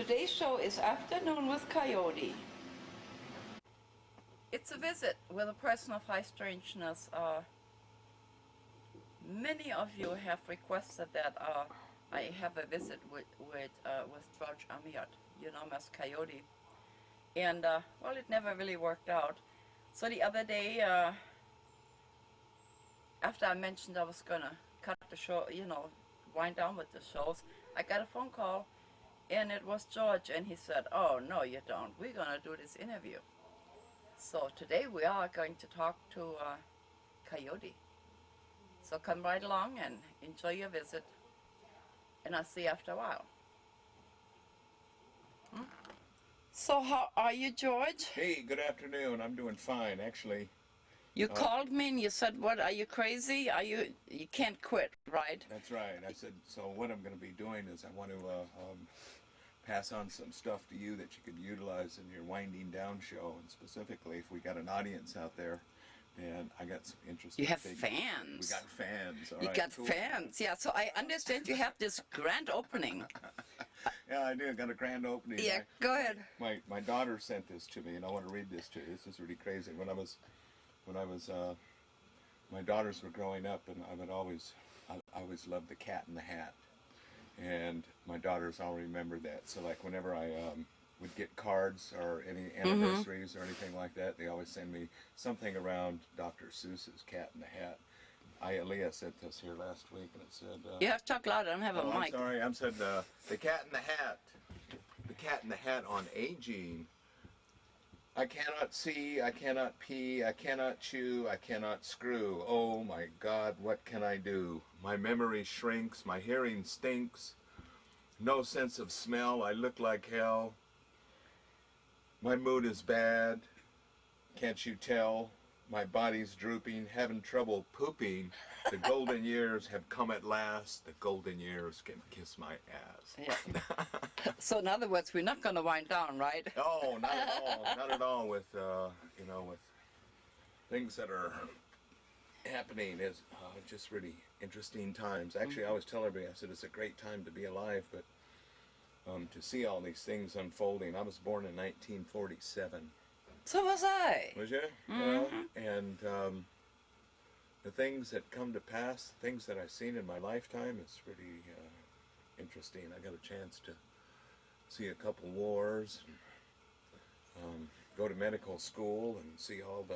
Today's show is Afternoon with Coyote. It's a visit with a person of high strangeness. Many of you have requested that I have a visit with George Amiot, you know him as Coyote. And, well, it never really worked out. So the other day, after I mentioned I was going to cut the show, you know, wind down with the shows, I got a phone call, and it was George, and he said, "Oh, no, you don't. We're going to do this interview." So today we are going to talk to Coyote. So come right along and enjoy your visit, and I'll see you after a while. So how are you, George? Hey, good afternoon. I'm doing fine, actually. You called me and you said, "What, are you crazy? You can't quit, right?" That's right. I said, so what I'm going to be doing is I want to pass on some stuff to you that you could utilize in your winding down show, and specifically if we got an audience out there, and I got some interesting You have things. fans. We got fans. All You right, got cool. fans, yeah. So I understand you have this grand opening. Yeah, I do. Got a grand opening. Yeah, go ahead. My daughter sent this to me, and I want to read this to you. This is really crazy. When I was my daughters were growing up, and I always loved the Cat in the Hat, and my daughters all remember that. So like whenever I would get cards or any anniversaries or anything like that, they always send me something around Dr. Seuss's Cat in the Hat. Aaliyah sent this here last week, and it said, You have to talk louder. I don't have a mic. I'm sorry. I said the Cat in the Hat. The Cat in the Hat on aging. I cannot see, I cannot pee, I cannot chew, I cannot screw. Oh my God, what can I do? My memory shrinks, my hearing stinks. No sense of smell, I look like hell. My mood is bad, can't you tell? My body's drooping, having trouble pooping. The golden years have come at last. The golden years can kiss my ass. Yeah. So in other words, we're not going to wind down, right? Oh, not at all. Not at all. With you know, with things that are happening is just really interesting times. Actually, I always tell everybody, I said it's a great time to be alive, but to see all these things unfolding. I was born in 1947. So was I. Was you? Well, and the things that come to pass, the things that I've seen in my lifetime, is really interesting. I got a chance to see a couple wars, and, go to medical school, and see all the,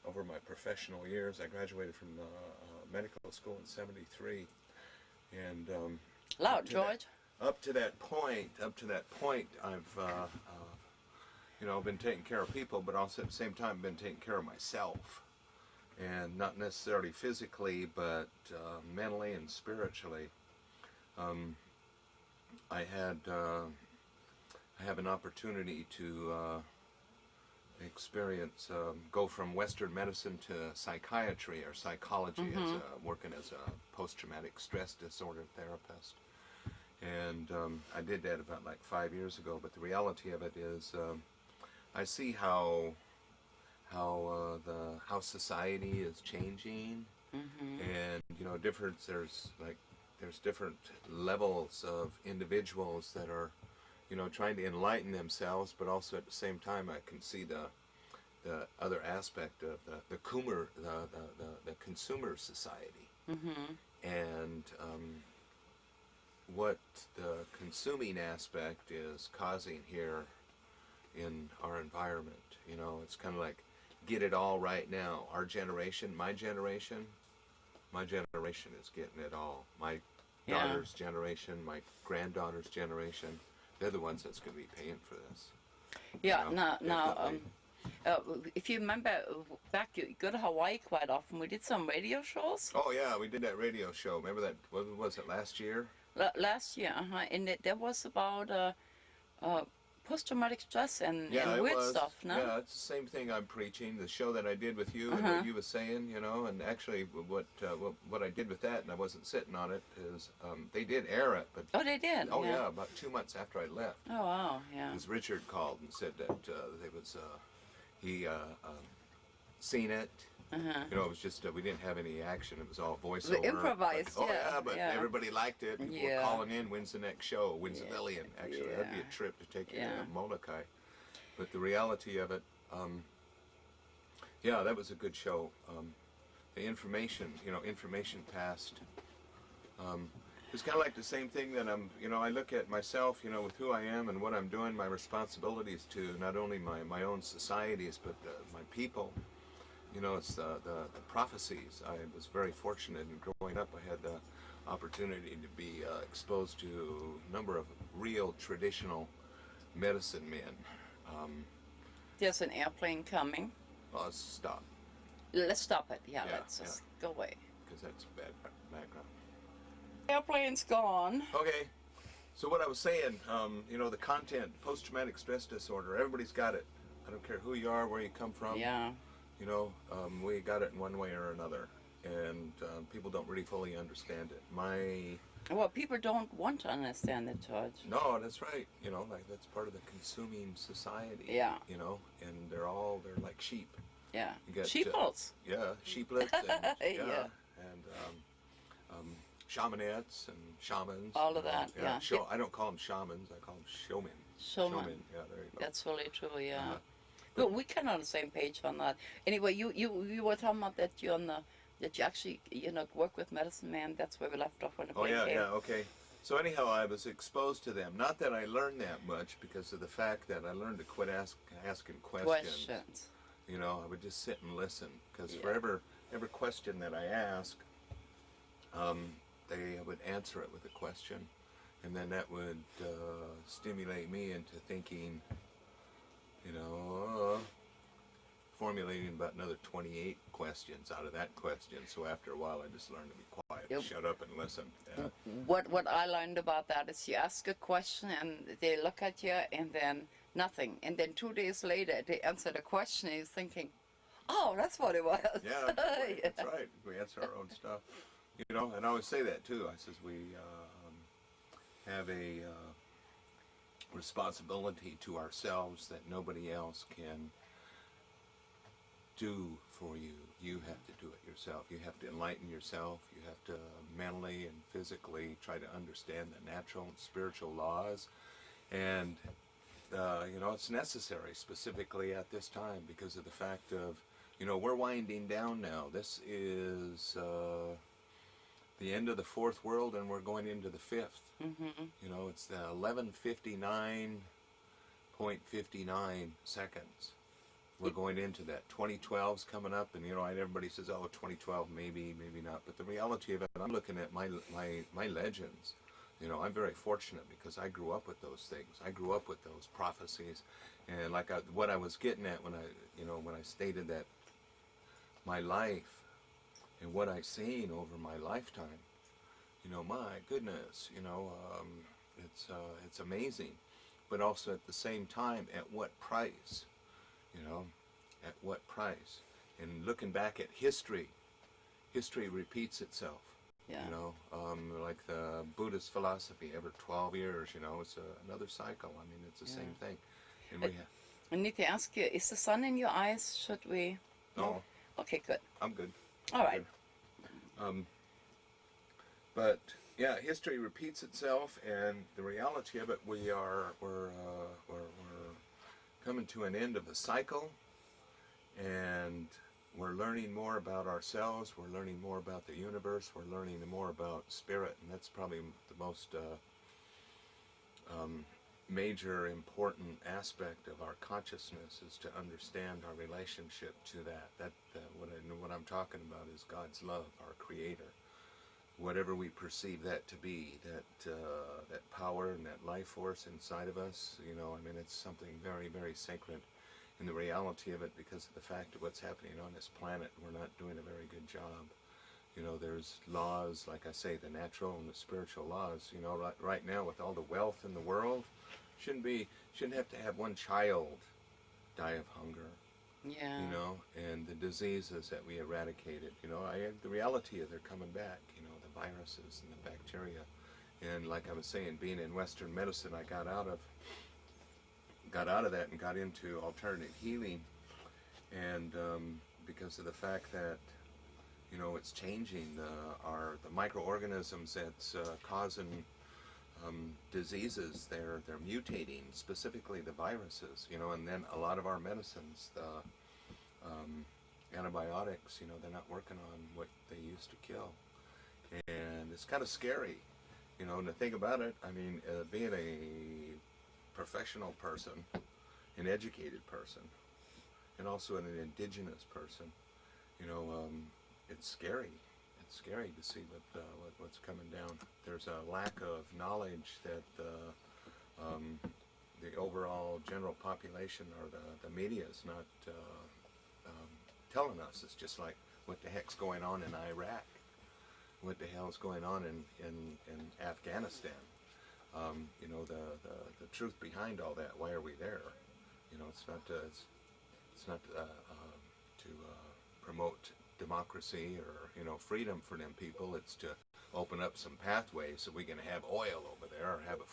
over my professional years, I graduated from medical school in '73, and Loud, George. Up to that point, I've you know, been taking care of people, but also at the same time been taking care of myself, and not necessarily physically, but mentally and spiritually. I have an opportunity to experience, go from Western medicine to psychiatry or psychology, as working as a post-traumatic stress disorder therapist. And I did that about like 5 years ago, but the reality of it is I see how society is changing, and you know, there's different levels of individuals that are, you know, trying to enlighten themselves, but also at the same time I can see the other aspect of the consumer society, and what the consuming aspect is causing here in our environment. You know, it's kind of like, get it all right now. Our generation, my generation is getting it all. My daughter's generation, my granddaughter's generation, they're the ones that's going to be paying for this. Yeah, you know, now, if you remember back, you go to Hawaii quite often. We did some radio shows. Oh yeah, we did that radio show. Remember that? Was it last year? Last year, and there was about post-traumatic stress and weird stuff, no? Yeah, it's the same thing I'm preaching. The show that I did with you and what you were saying, you know, and actually what I did with that, and I wasn't sitting on it, is they did air it, but oh, they did. Oh yeah, about 2 months after I left. Oh wow, yeah. Because Richard called and said that he seen it, You know, it was just, we didn't have any action. It was all voiceover. We improvised, but, yeah. but yeah. everybody liked it. People were Yeah. calling in, when's the next show? When's Yeah. the Lilian? Actually, that'd be Yeah. a trip to take you Yeah. to Molokai. But the reality of it, yeah, that was a good show. The information, you know, information passed. It's kind of like the same thing that you know, I look at myself, you know, with who I am and what I'm doing, my responsibilities to not only my own societies, but my people. You know, it's the prophecies. I was very fortunate in growing up. I had the opportunity to be exposed to a number of real traditional medicine men. There's an airplane coming. Well, let's stop. Let's stop it. Yeah, Yeah, let's just go away. Because that's bad background. Airplane's gone. Okay, so what I was saying, you know, the content, post-traumatic stress disorder, everybody's got it. I don't care who you are, where you come from. Yeah. You know, we got it in one way or another, and people don't really fully understand it. Well, people don't want to understand it, George. No, that's right. You know, like that's part of the consuming society. Yeah. You know, and they're like sheep. Yeah. You got, Sheeples. Yeah, sheeplets. And, Yeah. And shamanettes and shamans. All of that, yeah. I don't call them shamans. I call them showmen. Showman. Yeah, there you go. That's really true. Yeah. Uh-huh. But we kind of on the same page on that. Anyway, you were talking about that that you actually work with medicine man. That's where we left off when the Oh yeah, came. yeah, okay. So anyhow, I was exposed to them. Not that I learned that much, because of the fact that I learned to quit asking questions. You know, I would just sit and listen, because for every question that I asked, they would answer it with a question, and then that would stimulate me into thinking, you know, formulating about another 28 questions out of that question. So after a while, I just learned to be quiet, shut up and listen. Yeah. What I learned about that is you ask a question and they look at you and then nothing. And then 2 days later, they answer the question and you're thinking, oh, that's what it was. Yeah, that's right. We answer our own stuff. You know, and I always say that too. I says we have a responsibility to ourselves that nobody else can do for you. You have to do it yourself. You have to enlighten yourself. You have to mentally and physically try to understand the natural and spiritual laws. And, you know, it's necessary specifically at this time because of the fact of, you know, we're winding down now. This is the end of the fourth world and we're going into the fifth. You know, it's the 11:59.59 seconds. We're going into that. 2012's coming up, and you know, everybody says, "Oh, 2012, maybe, maybe not." But the reality of it, I'm looking at my legends. You know, I'm very fortunate because I grew up with those things. I grew up with those prophecies, and like what I was getting at when I stated that my life and what I've seen over my lifetime. You know, my goodness, you know, it's amazing, but also at the same time, at what price? You know, at what price? And looking back at history, history repeats itself. Yeah. You know, like the Buddhist philosophy, every 12 years, you know, it's another cycle. I mean, it's the same thing. And I need to ask you, is the sun in your eyes? Should we? No. Okay, good. I'm good. All right. Good. But yeah, history repeats itself, and the reality of it, we're coming to an end of a cycle, and we're learning more about ourselves. We're learning more about the universe. We're learning more about spirit, and that's probably the most major important aspect of our consciousness is to understand our relationship to that. What I'm talking about is God's love, our Creator. Whatever we perceive that to be, that power and that life force inside of us, you know, I mean, it's something very, very sacred in the reality of it because of the fact of what's happening on this planet. We're not doing a very good job. You know, there's laws, like I say, the natural and the spiritual laws. You know, right now with all the wealth in the world, shouldn't have to have one child die of hunger. Yeah. You know, and the diseases that we eradicated. You know, the reality of they're coming back. You know, the viruses and the bacteria. And like I was saying, being in Western medicine, I got out of that and got into alternative healing. And because of the fact that, you know, it's changing the microorganisms that's causing diseases. They're mutating, specifically the viruses, you know, and then a lot of our medicines, the antibiotics, you know, they're not working on what they used to kill. And it's kind of scary, you know, and to think about it, I mean, being a professional person, an educated person, and also an indigenous person, you know, it's scary. It's scary to see what's coming down. There's a lack of knowledge that the overall general population or the media is not telling us. It's just like, what the heck's going on in Iraq? What the hell's going on in Afghanistan? You know, the truth behind all that. Why are we there? You know, it's not to promote democracy or, you know, freedom for them people. It's to open up some pathways so we can have oil over there, or have a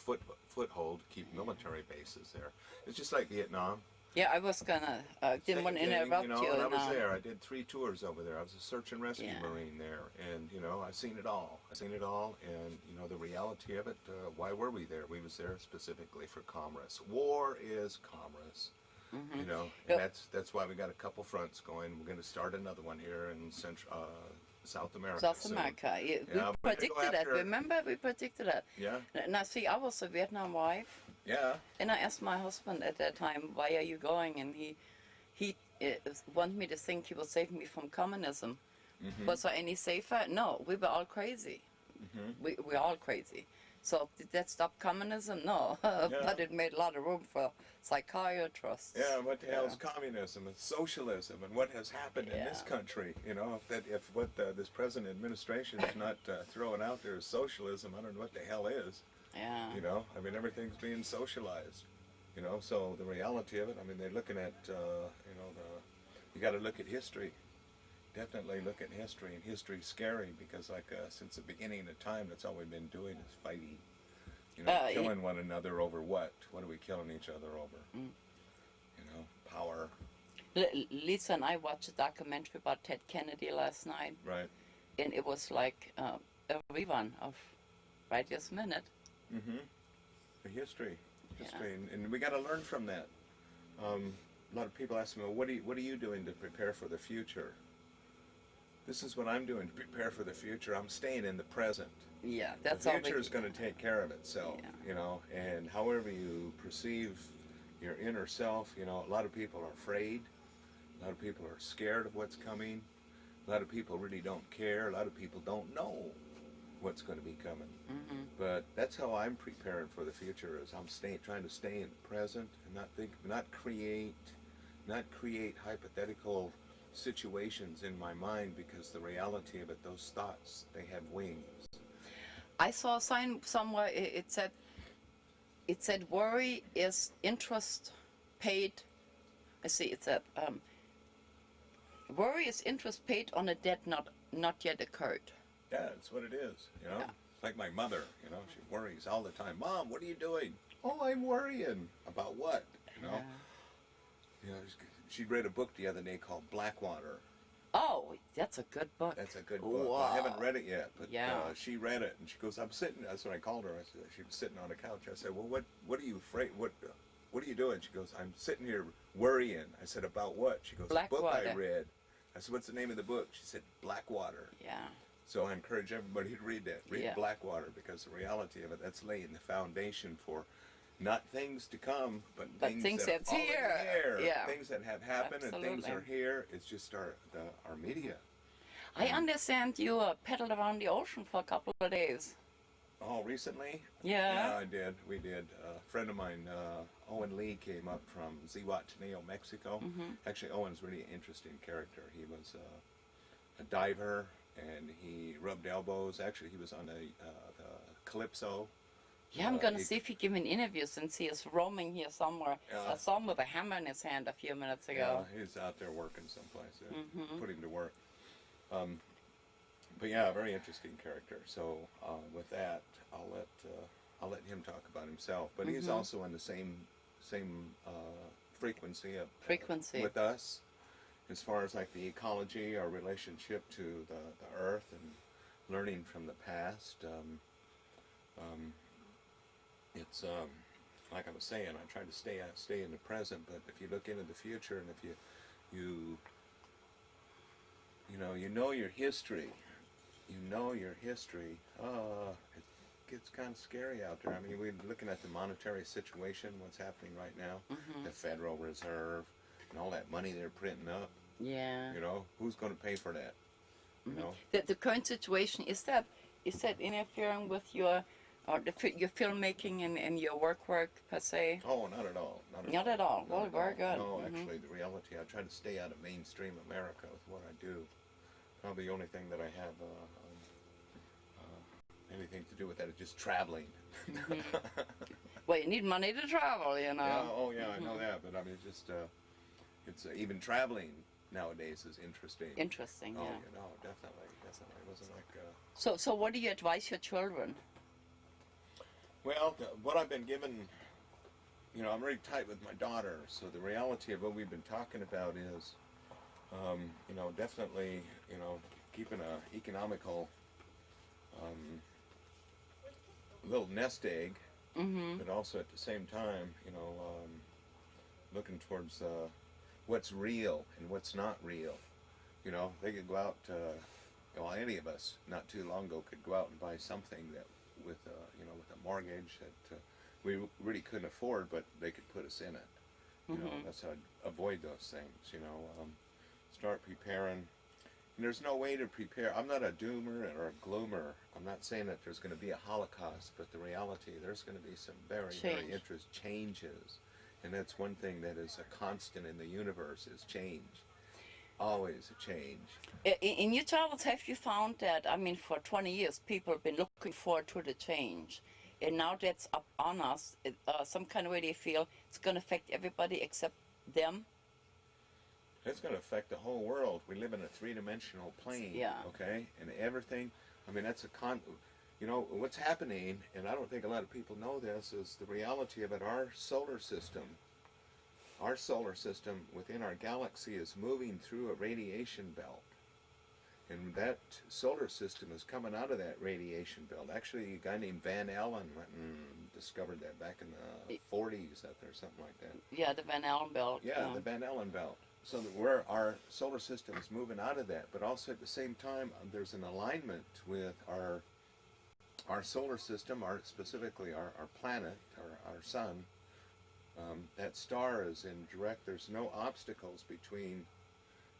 foothold to keep military bases there. It's just like Vietnam. Yeah, I was gonna, didn't want to interrupt you. Know, and I was no. there. I did 3 tours over there. I was a search and rescue Yeah. Marine there, and, you know, I've seen it all. I've seen it all, and, you know, the reality of it, why were we there? We was there specifically for commerce. War is commerce. Mm-hmm. You know, and that's why we got a couple fronts going. We're going to start another one here in South America. South soon. America. Yeah, Yeah, we predicted that. Remember, we predicted that. Yeah. Now, see, I was a Vietnam wife, Yeah. and I asked my husband at that time, "Why are you going?" And he wanted me to think he would save me from communism. Mm-hmm. Was I any safer? No, we were all crazy. Mm-hmm. We're all crazy. So did that stop communism? No, but it made a lot of room for psychiatrists. Yeah, what the hell is communism and socialism, and what has happened in this country? You know, if what this present administration is not throwing out there is socialism, I don't know what the hell is. Yeah. You know, I mean, everything's being socialized. You know, so the reality of it, I mean, they're looking at, you know, you got to look at history. Definitely look at history, and history's scary because, like, since the beginning of time, that's all we've been doing is fighting. You know, killing one another over what? What are we killing each other over? You know, power. Lisa and I watched a documentary about Ted Kennedy last night. Right. And it was like a rerun of right this minute. Mm-hmm. The history, and we got to learn from that. A lot of people ask me, well, what are you doing to prepare for the future? This is what I'm doing to prepare for the future. I'm staying in the present. Yeah, that's all. The future is going to take care of itself, you know, and however you perceive your inner self, you know, a lot of people are afraid. A lot of people are scared of what's coming. A lot of people really don't care. A lot of people don't know what's going to be coming. Mm-hmm. But that's how I'm preparing for the future. Is I'm trying to stay in the present and not create hypothetical situations in my mind, because the reality of it, those thoughts, they have wings. I saw a sign somewhere. It said worry is interest paid. I see. It said worry is interest paid on a debt not yet occurred. Yeah, that's what it is. You know, it's like my mother. You know, she worries all the time. Mom, what are you doing? Oh, I'm worrying about what? You know. You know, she read a book the other day called Blackwater. Oh, that's a good book. That's a good book. Wow. I haven't read it yet, but she read it, and she goes, "I'm sitting." That's what I called her. I said, she was sitting on a couch. I said, "Well, what are you afraid? What are you doing?" She goes, "I'm sitting here worrying." I said, "About what?" She goes, Blackwater. "The book I read." I said, "What's the name of the book?" She said, "Blackwater." Yeah. So I encourage everybody to read that. Read Blackwater, because the reality of it, that's laying the foundation for not things to come, but things that's here. Yeah. Things that have happened. Absolutely. And things are here. It's just our media. I understand you pedaled around the ocean for a couple of days. Oh, recently? Yeah. Yeah, I did. We did. A friend of mine, Owen Lee, came up from Zihuatanejo, Mexico. Mm-hmm. Actually, Owen's really an interesting character. He was a diver, and he rubbed elbows. Actually, he was on the Calypso. Yeah, I'm going to see if he give me an interview, since he is roaming here somewhere. I saw him with a hammer in his hand a few minutes ago. Yeah, he's out there working someplace. Put him to work. But yeah, very interesting character. So with that, I'll let him talk about himself. But he's also in the same frequency with us. as far as like the ecology, our relationship to the earth, and learning from the past. It's like I was saying, I try to stay in the present, but if you look into the future, and if you know your history, it gets kind of scary out there. I mean, we're looking at the monetary situation, what's happening right now, the Federal Reserve, and all that money they're printing up. Yeah. You know, who's going to pay for that? You know, The current situation, is that interfering with your your filmmaking and your work per se? oh, not at all. Not at all. Well, at very all. good. No, actually, the reality, I try to stay out of mainstream America with what I do. Probably the only thing that I have anything to do with that is just traveling. Well, you need money to travel, you know. Yeah, oh yeah, I know that, but I mean, it's even traveling nowadays is interesting. Interesting, Oh, yeah. you know, definitely. It wasn't like. So what do you advise your children? Well, what I've been given, you know, I'm very tight with my daughter, so the reality of what we've been talking about is, you know, definitely, you know, keeping a economical little nest egg, but also at the same time, you know, looking towards what's real and what's not real. You know, they could go out, well, any of us not too long ago could go out and buy something that with, you know, with a mortgage that we really couldn't afford, but they could put us in it. You know, that's how I'd avoid those things, you know, start preparing. And there's no way to prepare. I'm not a doomer or a gloomer. I'm not saying that there's going to be a Holocaust, but the reality, there's going to be some very interesting changes. And that's one thing that is a constant in the universe is change. Always a change. In your travels, have you found that, I mean, for 20 years, people have been looking forward to the change. And now that's up on us. Some kind of way they feel it's going to affect everybody except them. It's going to affect the whole world. We live in a three-dimensional plane, okay? And everything, I mean, that's you know, what's happening, and I don't think a lot of people know this, is the reality of it. Our solar system within our galaxy is moving through a radiation belt. And that solar system is coming out of that radiation belt. Actually, a guy named Van Allen went and discovered that back in the 40s, or something like that. Yeah, the Van Allen belt. Yeah, the Van Allen belt. So that our solar system is moving out of that, but also at the same time, there's an alignment with our solar system, specifically our planet, our sun. That star is in direct. There's no obstacles between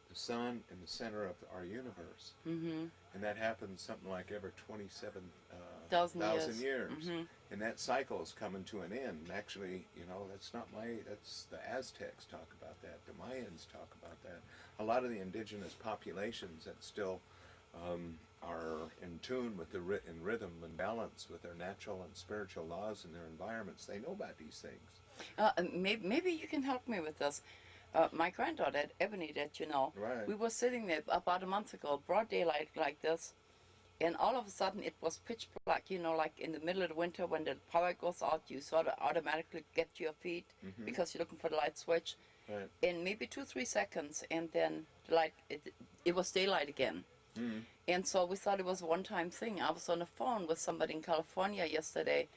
the sun and the center of our universe, and that happens something like every 27,000 years. And that cycle is coming to an end. And actually, you know, that's the Aztecs talk about that, the Mayans talk about that. A lot of the indigenous populations that still are in tune with in rhythm and balance with their natural and spiritual laws and their environments, they know about these things. Maybe you can help me with this. My granddaughter, Ebony, that you know, we were sitting there about a month ago, broad daylight like this, and all of a sudden it was pitch black, you know, like in the middle of the winter when the power goes out, you sort of automatically get to your feet because you're looking for the light switch. Right. In maybe 2-3 seconds, and then the light, it was daylight again. And so we thought it was a one-time thing. I was on the phone with somebody in California yesterday,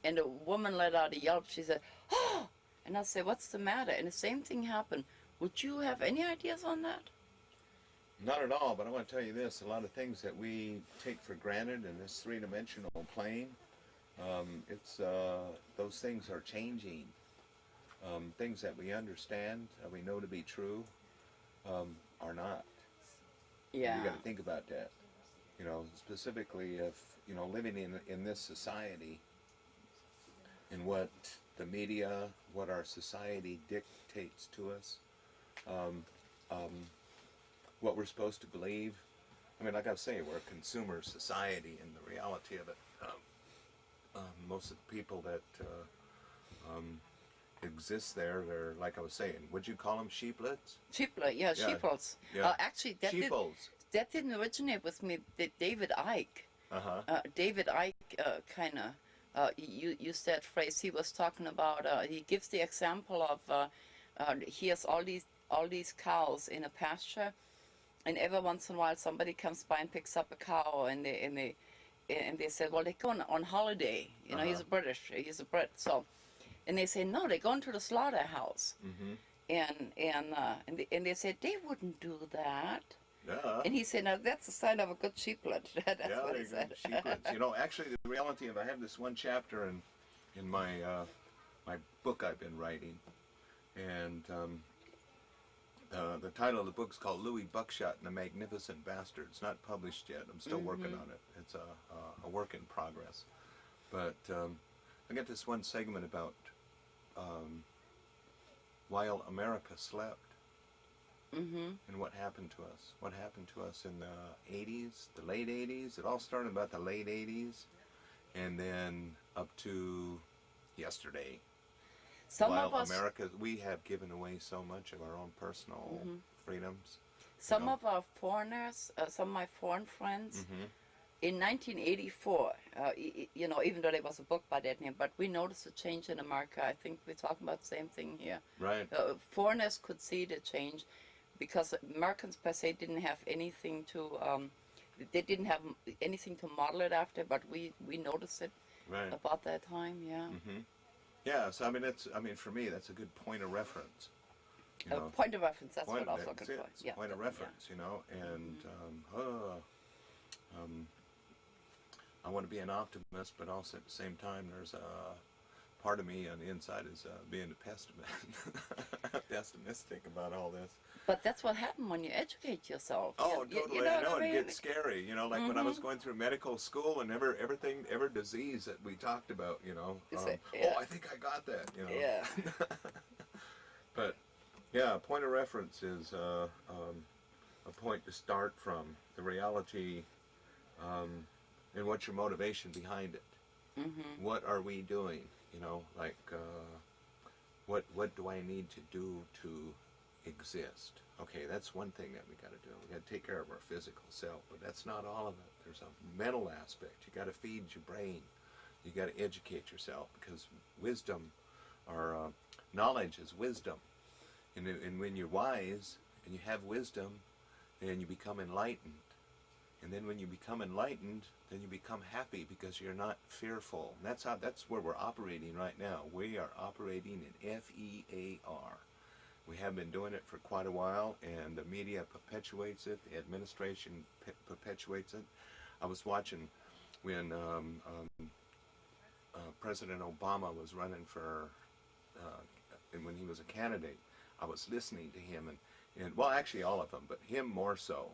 and a woman let out a yelp. She said, "Oh!" And I said, "What's the matter?" And the same thing happened. Would you have any ideas on that? Not at all, but I want to tell you this. A lot of things that we take for granted in this three-dimensional plane, those things are changing. Things that we understand, that we know to be true, are not. Yeah. You got to think about that. You know, specifically if, you know, living in this society and what the media, what our society dictates to us, what we're supposed to believe. I mean, like I say, we're a consumer society, and the reality of it, most of the people that exist there, they're, like I was saying, would you call them sheeplets? Sheeplet, yeah, sheeples. Yeah. Actually, that didn't originate with me. David Icke. David Icke kind of used that phrase. He was talking about, he gives the example of, he has all these all these cows in a pasture, and every once in a while somebody comes by and picks up a cow, and they said, well, they're going on holiday. You know, he's a Brit, so, and they say, no, they're going to the slaughterhouse. And they said they wouldn't do that. Yeah. And he said, now that's a sign of a good sheeplet. That's what he said. Sheeplets. You know, actually, the reality of I have this one chapter in my my book I've been writing, and the title of the book is called Louis Buckshot and the Magnificent Bastard. It's not published yet. I'm still working on it. It's a work in progress. But I got this one segment about while America slept. And what happened to us? What happened to us in the 80s, the late 80s? It all started about the late 80s, and then up to yesterday. Some While of us, America, we have given away so much of our own personal freedoms. some of our foreigners, some of my foreign friends, in 1984, you know, even though there was a book by that name, but we noticed a change in America. I think we're talking about the same thing here. Right. Foreigners could see the change because Americans per se didn't have anything to, they didn't have anything to model it after, but we noticed it about that time, yeah. Yeah, so I mean, for me, that's a good point of reference. You know, point of reference, that's what I was looking for. It's a point of reference, you know, and I want to be an optimist, but also at the same time, there's a part of me on the inside is being a pessimistic about all this. But that's what happens when you educate yourself. Oh, totally. You know I know, what I mean? it gets scary. You know, like when I was going through medical school and every disease that we talked about, you know. Oh, I think I got that, you know. Yeah. But, yeah, a point of reference is a point to start from. The reality and what's your motivation behind it. What are we doing? You know, like, what do I need to do to exist? Okay, that's one thing that we got to do. We got to take care of our physical self, but that's not all of it. There's a mental aspect. You got to feed your brain. You got to educate yourself, because wisdom, or knowledge is wisdom. And when you're wise and you have wisdom, then you become enlightened. And then when you become enlightened, then you become happy because you're not fearful. And that's where we're operating right now. We are operating in FEAR. We have been doing it for quite a while, and the media perpetuates it. The administration perpetuates it. I was watching when President Obama was running for, and when he was a candidate, I was listening to him, and well, actually all of them, but him more so,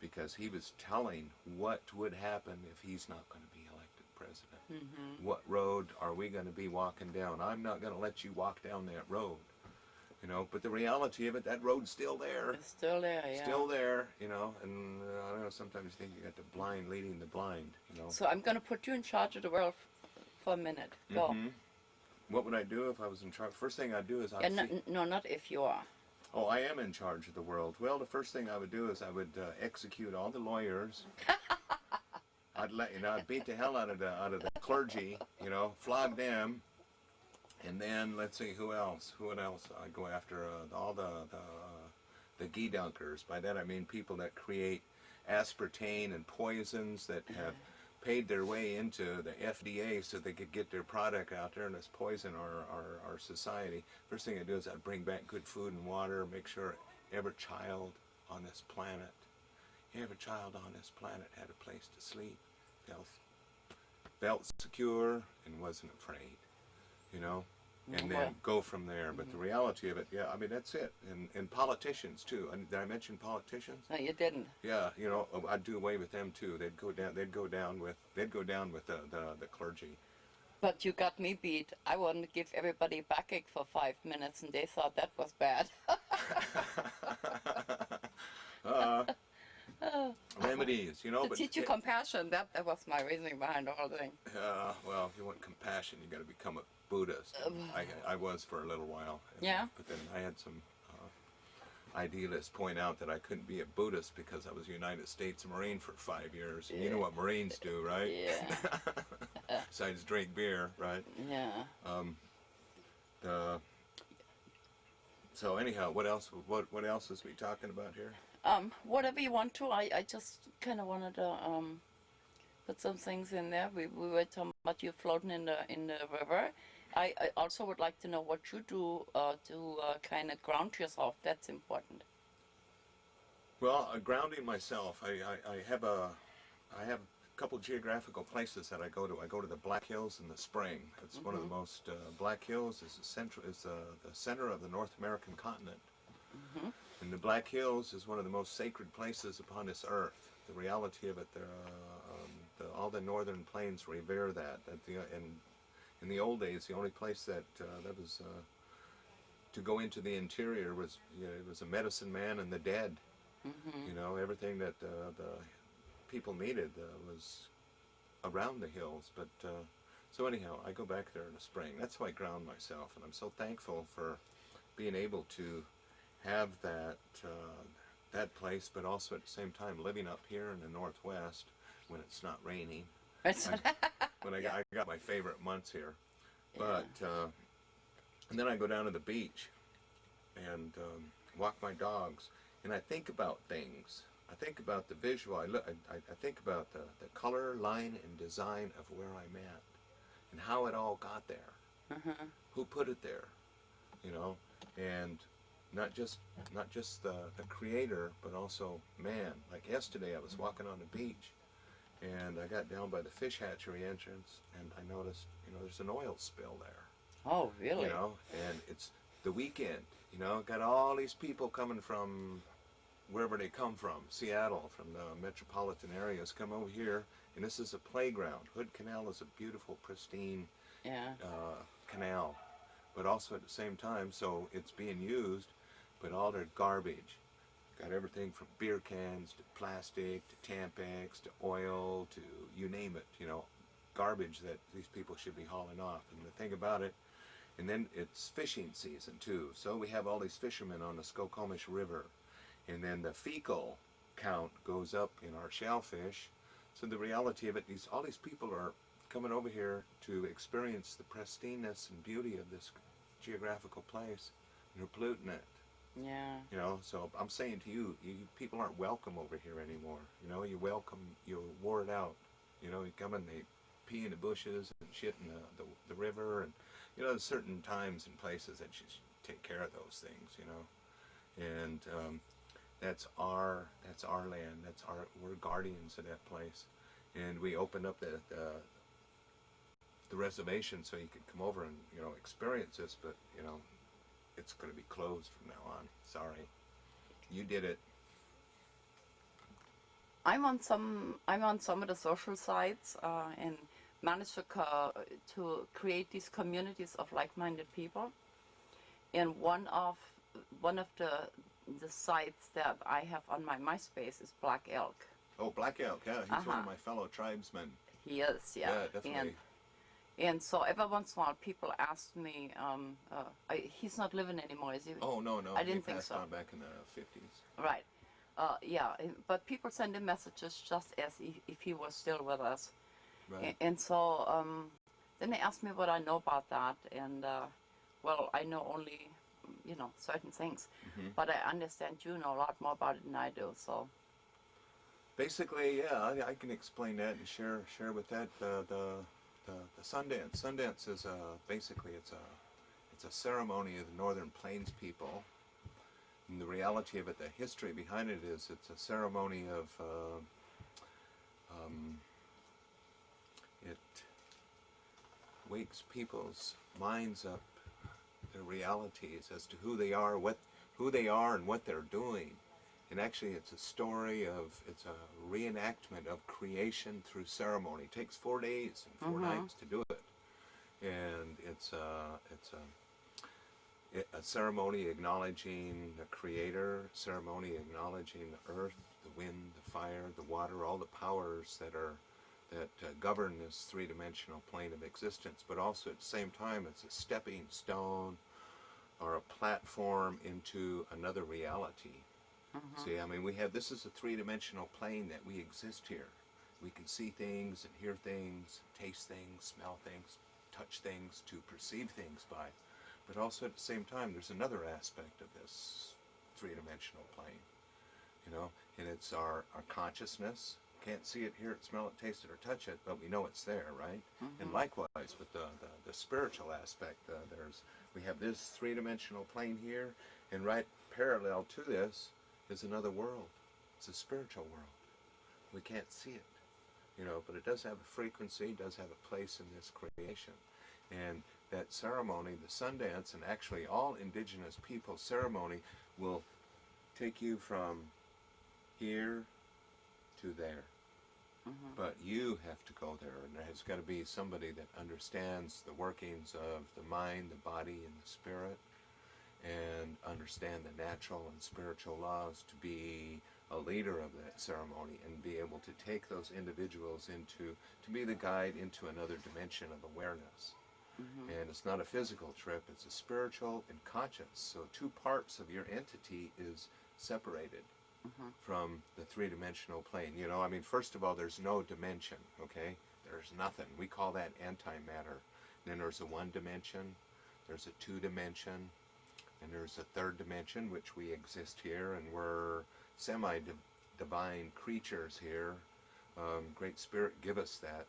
because he was telling what would happen if he's not going to be elected president. What road are we going to be walking down? I'm not going to let you walk down that road. You know, but the reality of it, that road's still there. It's still there, yeah. Still there, you know, and I don't know, sometimes you think you got the blind leading the blind, you know. So I'm going to put you in charge of the world for a minute. Go. What would I do if I was in charge? First thing I'd do is no, not if you are. Oh, I am in charge of the world. Well, the first thing I would do is I would execute all the lawyers. I'd beat the hell out of the clergy, you know, flog them. And then let's see, who else? I'd go after all the ghee dunkers. By that I mean people that create aspartame and poisons that have paid their way into the FDA so they could get their product out there and it's poison our society. First thing I do is I'd bring back good food and water, make sure every child on this planet had a place to sleep, felt secure and wasn't afraid, you know. And then go from there. But the reality of it, yeah, I mean, that's it. And politicians too. Did I mention politicians? No, you didn't. Yeah, you know, I'd do away with them too. They'd go down with the clergy. But you got me beat. I wanted to give everybody a backache for 5 minutes, and they thought that was bad. Remedies, you know. To teach you compassion. That was my reasoning behind the whole thing. Well, if you want compassion, you got to become a Buddhist. I was for a little while. Yeah. But then I had some idealists point out that I couldn't be a Buddhist because I was a United States Marine for 5 years. And you know what Marines do, right? Yeah. Besides drink beer, right? Yeah. So anyhow, what else? What else is we talking about here? Whatever you want to. I just kind of wanted to put some things in there. We were talking about you floating in the river. I also would like to know what you do to kind of ground yourself. That's important. Well, grounding myself, I have a couple geographical places that I go to. I go to the Black Hills in the spring. It's one of the most Black Hills is the center of the North American continent. And the Black Hills is one of the most sacred places upon this earth. The reality of it, all the northern plains revere that. In the old days, the only place that was to go into the interior was, it was a medicine man and the dead. You know, everything that the people needed was around the hills. But so anyhow, I go back there in the spring. That's how I ground myself, and I'm so thankful for being able to have that place, but also at the same time living up here in the Northwest when it's not raining. When I got my favorite months here, but and then I go down to the beach and walk my dogs, and I think about things. I think about the visual. I think about the color, line, and design of where I'm at, and how it all got there. Who put it there? You know, and not just the creator, but also man. Like yesterday, I was walking on the beach, and I got down by the fish hatchery entrance, and I noticed, there's an oil spill there. Oh, really? You know, and it's the weekend. You know, got all these people coming from wherever they come from, Seattle, from the metropolitan areas, come over here, and this is a playground. Hood Canal is a beautiful, pristine canal, but also at the same time, so it's being used, but all their garbage. Got everything from beer cans to plastic to Tampax to oil to you name it, garbage that these people should be hauling off. And the thing about it, and then it's fishing season too, so we have all these fishermen on the Skokomish River, and then the fecal count goes up in our shellfish. So the reality of it, all these people are coming over here to experience the pristineness and beauty of this geographical place, and they're polluting it. Yeah. So I'm saying to you, people aren't welcome over here anymore. You welcome, you wore it out. You come and they pee in the bushes and shit in the river, and there's certain times and places that you should take care of those things. And that's our land. We're guardians of that place, and we opened up the reservation so you could come over and experience this. But it's going to be closed from now on. Sorry, you did it. I'm on some of the social sites and managed to create these communities of like-minded people. And one of the sites that I have on my MySpace is Black Elk. Oh, Black Elk, yeah, he's one of my fellow tribesmen. He is, yeah. Yeah, definitely. And so every once in a while, people ask me, he's not living anymore, is he? Oh, no. I didn't think so. He passed on back in the 50s. Right. Yeah, but people send him messages just as if he was still with us. Right. And so then they ask me what I know about that, and well, I know only, certain things. But I understand you know a lot more about it than I do, so. Basically, yeah, I can explain that and share with that the Sundance. Sundance is basically it's a ceremony of the Northern Plains people. And the reality of it, the history behind it is it's a ceremony of it wakes people's minds up, their realities as to who they are, and what they're doing. And actually, it's a reenactment of creation through ceremony. It takes 4 days and 4 nights to do it, and it's a ceremony acknowledging the Creator, ceremony acknowledging the earth, the wind, the fire, the water, all the powers that govern this three-dimensional plane of existence. But also at the same time, it's a stepping stone or a platform into another reality. See, I mean, this is a three-dimensional plane that we exist here. We can see things and hear things, taste things, smell things, touch things, to perceive things by. But also at the same time, there's another aspect of this three-dimensional plane, you know, and it's our consciousness. Can't see it, hear it, smell it, taste it, or touch it, but we know it's there, right? And likewise with the spiritual aspect, we have this three-dimensional plane here, and right parallel to this is another world. It's a spiritual world. We can't see it, you know, but it does have a frequency, does have a place in this creation. And that ceremony, the Sundance, and actually all indigenous people ceremony will take you from here to there. But you have to go there, and there has got to be somebody that understands the workings of the mind, the body, and the spirit, and understand the natural and spiritual laws to be a leader of that ceremony and be able to take those individuals to be the guide into another dimension of awareness. And it's not a physical trip, it's a spiritual and conscious. So two parts of your entity is separated from the three-dimensional plane. You know, I mean, first of all, there's no dimension, okay? There's nothing. We call that antimatter. Then there's a one dimension, there's a two dimension, and there's a third dimension, which we exist here, and we're semi-divine creatures here. Great Spirit give us that,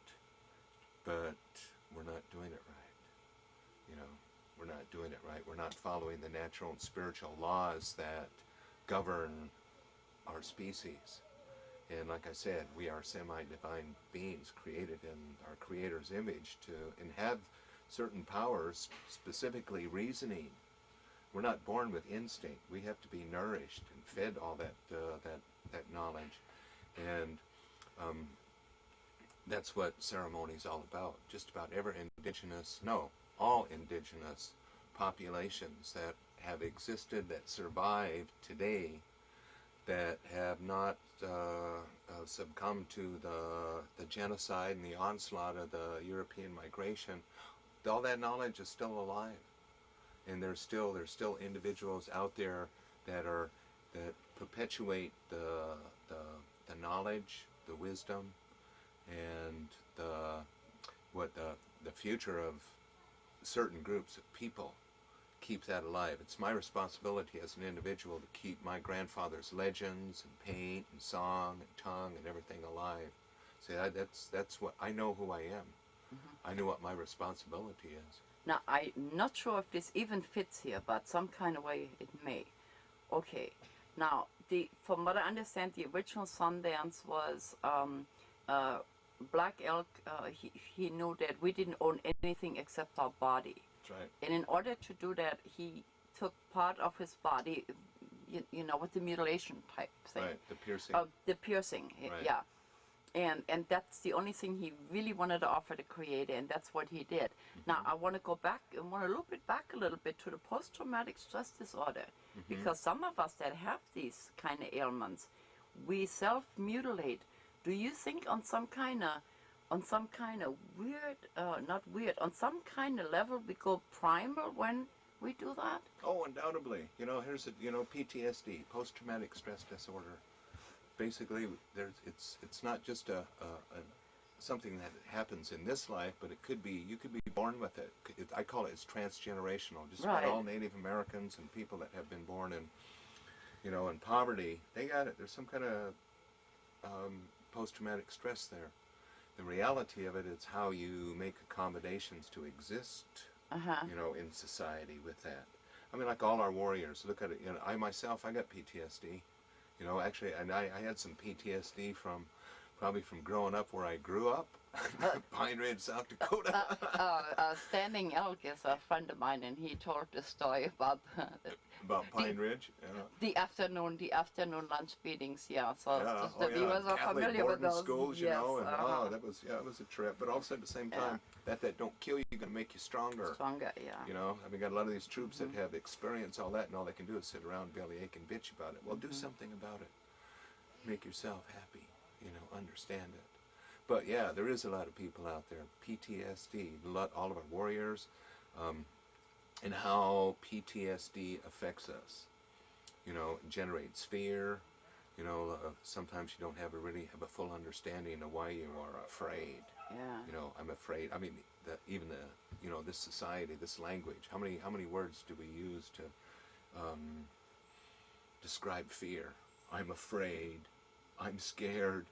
but we're not doing it right. You know, we're not doing it right. We're not following the natural and spiritual laws that govern our species. And like I said, we are semi-divine beings created in our Creator's image and have certain powers, specifically reasoning. We're not born with instinct. We have to be nourished and fed all that knowledge. And that's what ceremony is all about. Just about all indigenous populations that have existed, that survive today, that have not succumbed to the genocide and the onslaught of the European migration, all that knowledge is still alive. And there's still individuals out there that perpetuate the knowledge, the wisdom, and the future of certain groups of people. Keep that alive. It's my responsibility as an individual to keep my grandfather's legends and paint and song and tongue and everything alive. See, that's what I know who I am. I know what my responsibility is. Now, I'm not sure if this even fits here, but some kind of way it may. Okay. Now, from what I understand, the original Sundance was Black Elk. He knew that we didn't own anything except our body. That's right. And in order to do that, he took part of his body, you know, with the mutilation type thing. Right, the piercing. The piercing, right. Yeah. And that's the only thing he really wanted to offer the Creator, and that's what he did. Now, I want to go back, and want to loop it back a little bit to the post-traumatic stress disorder, because some of us that have these kind of ailments, we self-mutilate. Do you think on some kind of weird, not weird, on some kind of level we go primal when we do that? Oh, undoubtedly. You know, here's PTSD, post-traumatic stress disorder. Basically, it's not just something that happens in this life, but you could be born with it. I call it transgenerational. Just about all Native Americans and people that have been born in poverty, they got it. There's some kind of post-traumatic stress there. The reality of it is how you make accommodations to exist, in society with that. I mean, like all our warriors, look at it. I myself, I got PTSD. Actually, and I had some PTSD probably from growing up where I grew up, Pine Ridge, South Dakota. Standing Elk is a friend of mine, and he told the story about about Pine Ridge. The afternoon lunch meetings. Yeah, so the Catholic viewers are familiar with those. Schools, it was a trip. But also at the same time, that don't kill you, going to make you stronger. Stronger, yeah. We got a lot of these troops that have experienced all that, and all they can do is sit around, bellyache, and bitch about it. Well, do something about it. Make yourself happy. Understand it. But yeah, there is a lot of people out there. PTSD, all of our warriors, and how PTSD affects us. It generates fear. Sometimes you don't really have a full understanding of why you are afraid. Yeah. You know, I'm afraid. I mean, even the, you know, this society, this language. How many words do we use to describe fear? I'm afraid. I'm scared.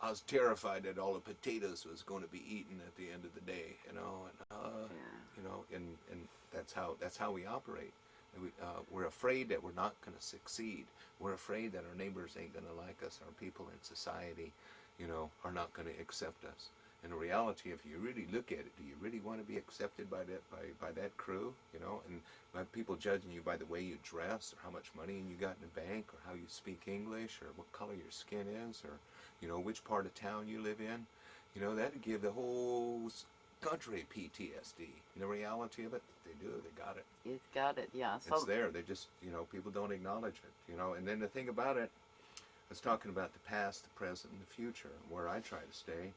I was terrified that all the potatoes was going to be eaten at the end of the day. You know, and you know, and that's how we operate. And we're afraid that we're not going to succeed. We're afraid that our neighbors ain't going to like us. Our people in society, you know, are not going to accept us. In reality, if you really look at it, do you really want to be accepted by that crew? You know, and by people judging you by the way you dress, or how much money you got in the bank, or how you speak English, or what color your skin is, or you know which part of town you live in. You know, that'd give the whole country PTSD. And the reality of it, they do. They got it. It's got it. Yeah. So it's there. They just, you know, people don't acknowledge it. You know, and then the thing about it, I was talking about the past, the present, and the future, where I try to stay.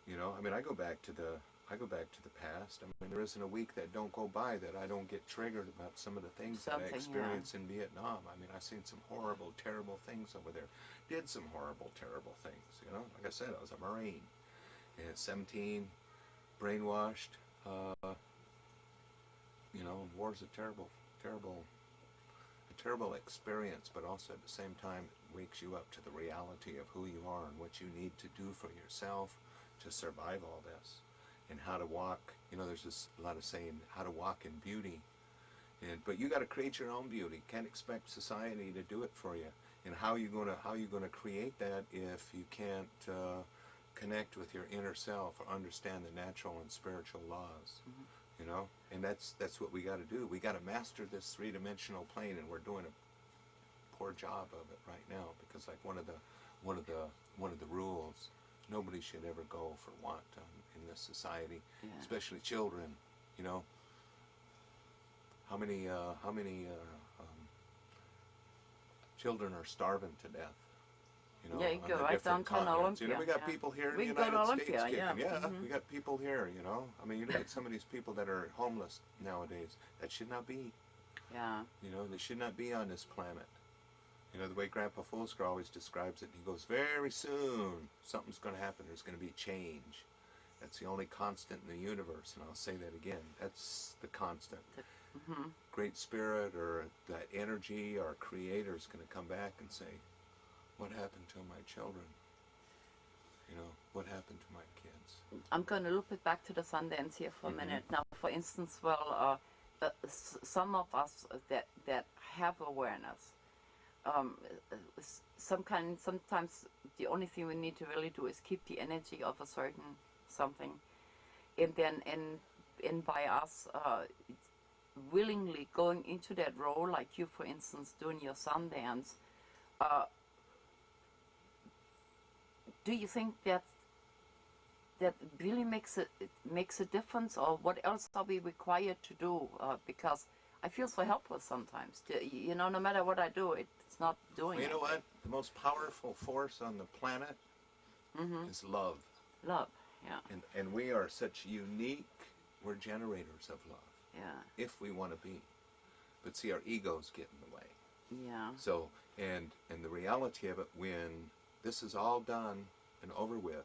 You know, I mean, I go back to the past. I mean, there isn't a week that don't go by that I don't get triggered about some of the things that I experienced in Vietnam. I mean, I've seen some horrible, terrible things over there. Did some horrible, terrible things. You know, like I said, I was a Marine, and at 17, brainwashed. You know, war's a terrible, terrible experience, but also at the same time, it wakes you up to the reality of who you are and what you need to do for yourself to survive all this, and how to walk. You know, there's a lot of saying how to walk in beauty, but you got to create your own beauty. Can't expect society to do it for you. And how you gonna create that if you can't connect with your inner self or understand the natural and spiritual laws? Mm-hmm. You know, and that's what we got to do. We got to master this three-dimensional plane, and we're doing a poor job of it right now, because like one of the rules. Nobody should ever go for want in this society, especially children. You know, how many children are starving to death? You know, yeah, you on go the right different downtown continents. Olympia. You know, we got people here in the We can go to United Olympia, States kicking. yeah. Yeah, we got people here. You know, I mean, you look at some of these people that are homeless nowadays. That should not be. Yeah. You know, they should not be on this planet. You know, the way Grandpa Fulsker always describes it, he goes, very soon something's going to happen. There's going to be change. That's the only constant in the universe. And I'll say that again. That's the constant. Mm-hmm. Great Spirit or that energy, our Creator, is going to come back and say, what happened to my children? You know, what happened to my kids? I'm going to loop it back to the Sundance here for a minute. Now, for instance, well, some of us that have awareness, sometimes the only thing we need to really do is keep the energy of a certain something, and then and by us willingly going into that role, like you, for instance, doing your Sundance, do you think that really makes a difference, or what else are we required to do? Because I feel so helpless sometimes. You know, no matter what I do, it's not doing. Well, you know what? The most powerful force on the planet is love. Love, yeah. And we are such unique. We're generators of love. Yeah. If we want to be, but see, our egos get in the way. Yeah. So, and the reality of it, when this is all done and over with,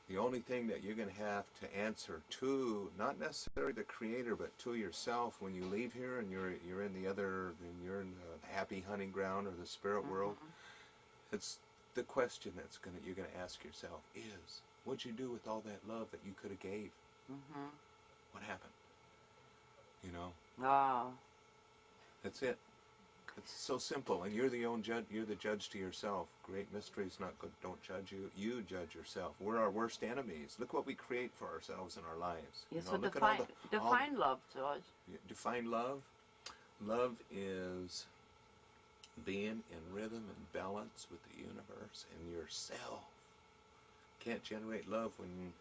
the only thing that you're going to have to answer to, not necessarily the Creator, but to yourself when you leave here and you're in you're in the happy hunting ground or the spirit world. It's the question you're gonna ask yourself is, what'd you do with all that love that you could have gave? What happened? You know. Wow. That's it. It's so simple, and you're the judge. You're the judge to yourself. Great mysteries, not good. Don't judge you. You judge yourself. We're our worst enemies. Look what we create for ourselves in our lives. Yes, you know, so define love, George. Define love. Love is being in rhythm and balance with the universe and yourself. Can't generate love when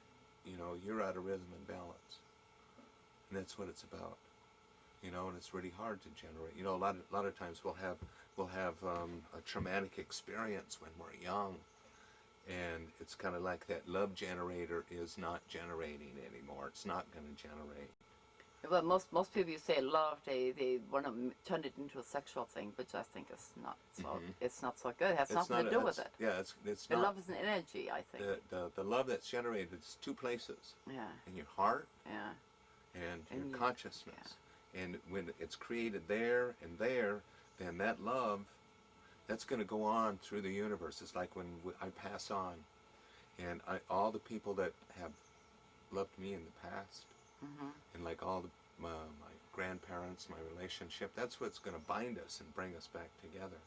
you're out of rhythm and balance, and that's what it's about. You know, and it's really hard to generate. You know, a lot of times we'll have a traumatic experience when we're young, and it's kind of like that love generator is not generating anymore. It's not going to generate. Well, most people you say love, they want to turn it into a sexual thing, which I think is not so. It's not so good. It has It's nothing not to do with it. Yeah, it's The not. love is an energy, I think. The love that's generated is two places. Yeah. In your heart. Yeah. And In your consciousness. Yeah. And when it's created there and there, then that love, that's going to go on through the universe. It's like when I pass on, and all the people that have loved me in the past, and like all my grandparents, my relationship, that's what's going to bind us and bring us back together.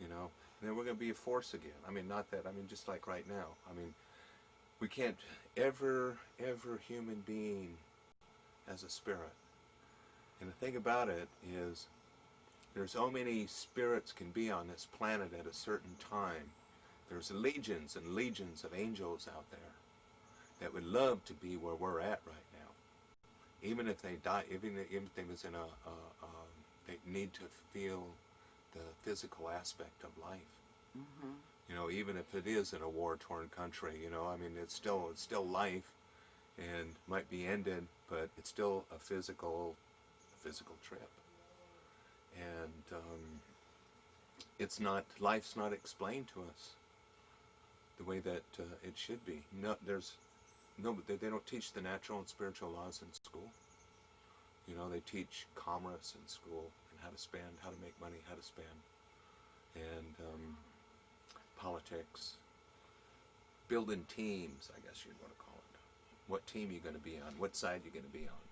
You know, and then we're going to be a force again. I mean, not that, I mean, just like right now. I mean, we can't ever human being as a spirit. And the thing about it is, there's so many spirits can be on this planet at a certain time. There's legions and legions of angels out there that would love to be where we're at right now. Even if they die, even if they was in they need to feel the physical aspect of life. You know, even if it is in a war-torn country, you know, I mean, it's still life, and might be ended, but it's still a physical trip. And it's not, life's not explained to us the way that it should be. No, they don't teach the natural and spiritual laws in school. You know, they teach commerce in school, and how to spend, how to make money, how to spend, and politics, building teams, I guess you'd want to call it. What team you're going to be on, what side you're going to be on.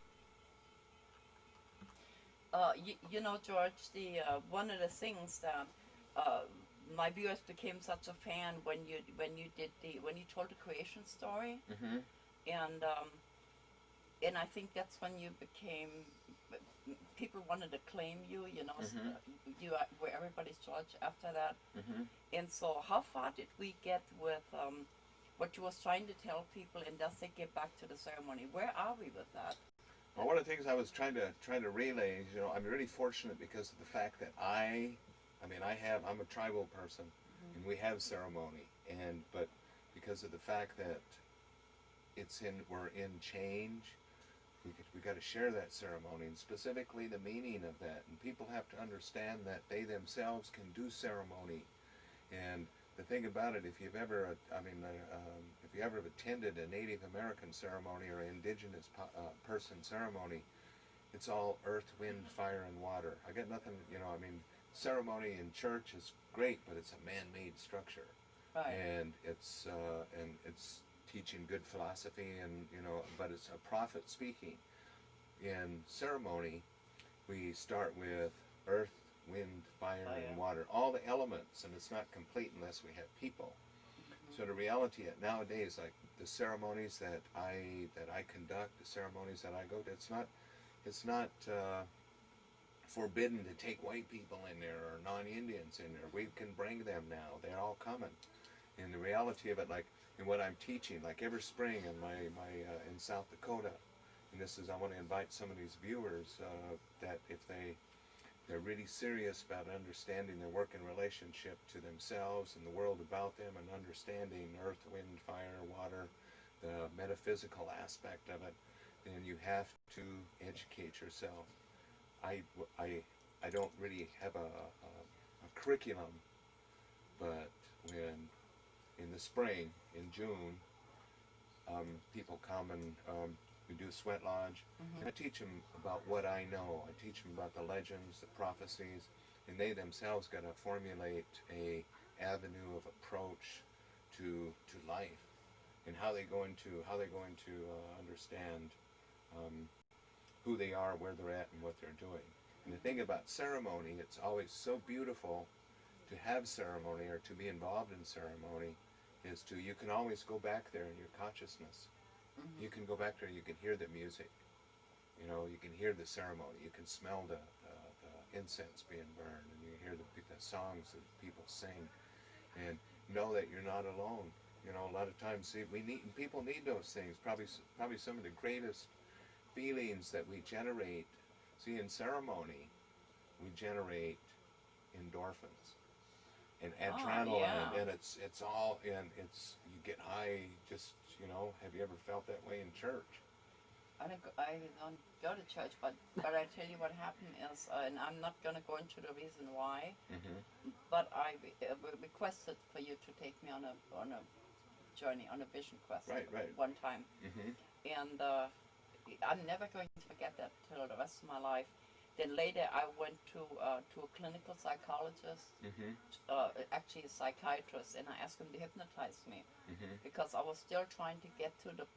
You know, George, one of the things that my viewers became such a fan when you told the creation story, and I think that's when you became, people wanted to claim you, you know, you were everybody's judge after that. And so how far did we get with what you was trying to tell people, and does it get back to the ceremony? Where are we with that? Well, one of the things I was trying to relay is, you know, I'm really fortunate because of the fact that I'm a tribal person, and we have ceremony, but because of the fact that we're in change, we got to share that ceremony, and specifically the meaning of that, and people have to understand that they themselves can do ceremony. And the thing about it, if you've ever attended a Native American ceremony or an indigenous person ceremony, it's all earth, wind, fire, and water. I got nothing, you know, I mean, ceremony in church is great, but it's a man-made structure. Right. And it's teaching good philosophy, and, you know, but it's a prophet speaking. In ceremony, we start with earth, wind, fire, and water, all the elements, and it's not complete unless we have people. So the reality nowadays, like the ceremonies that I conduct, the ceremonies that I go to, it's not forbidden to take white people in there or non-Indians in there. We can bring them now. They're all coming. And the reality of it, like in what I'm teaching, like every spring in my in South Dakota, and I want to invite some of these viewers that if they're really serious about understanding their working relationship to themselves and the world about them, and understanding earth, wind, fire, water, the metaphysical aspect of it, then you have to educate yourself. I don't really have a curriculum, but when in the spring, in June, people come and we do sweat lodge, and I teach them about what I know. I teach them about the legends, the prophecies, and they themselves got to formulate a avenue of approach to life, and how they're going to understand who they are, where they're at, and what they're doing. And the thing about ceremony, it's always so beautiful to have ceremony or to be involved in ceremony, is you can always go back there in your consciousness. You can go back there, you can hear the music, you know, you can hear the ceremony, you can smell the incense being burned, and you hear the songs that people sing, and know that you're not alone. You know, a lot of times people need those things. Probably some of the greatest feelings that we generate. See, in ceremony, we generate endorphins and adrenaline, and it's you get high. Just, you know, have you ever felt that way in church? I don't go to church, but I tell you what happened is, and I'm not gonna go into the reason why, but I requested for you to take me on a journey, on a vision quest. Right. One time, and I'm never going to forget that till the rest of my life. Then later I went to a clinical psychologist, actually a psychiatrist, and I asked him to hypnotize me because I was still trying to get to the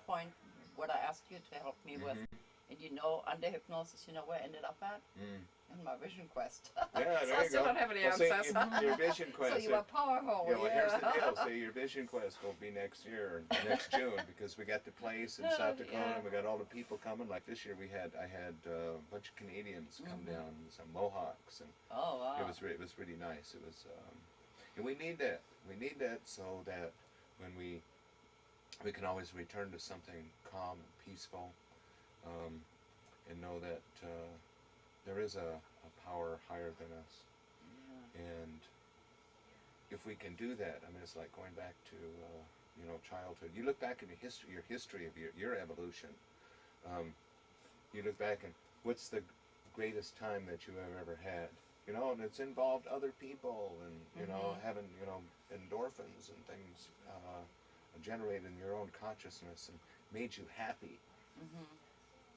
point what I asked you to help me with. And under hypnosis, where I ended up at? In my vision quest. Yeah, there so I you still go. don't have any Well, answers. see, your vision quest. So you are powerful. Yeah, well, here's the deal. See, your vision quest will be next year, next June, because we got the place in South Dakota, and we got all the people coming. Like this year, I had a bunch of Canadians come down, some Mohawks, and oh wow, it was really nice. It was, and we need that. We need that so that when we can always return to something calm and peaceful, and know that there is a power higher than us. And if we can do that, I mean, it's like going back to childhood. You look back in your history of your evolution. You look back and what's the greatest time that you have ever had? And it's involved other people and having endorphins and things generated in your own consciousness and made you happy.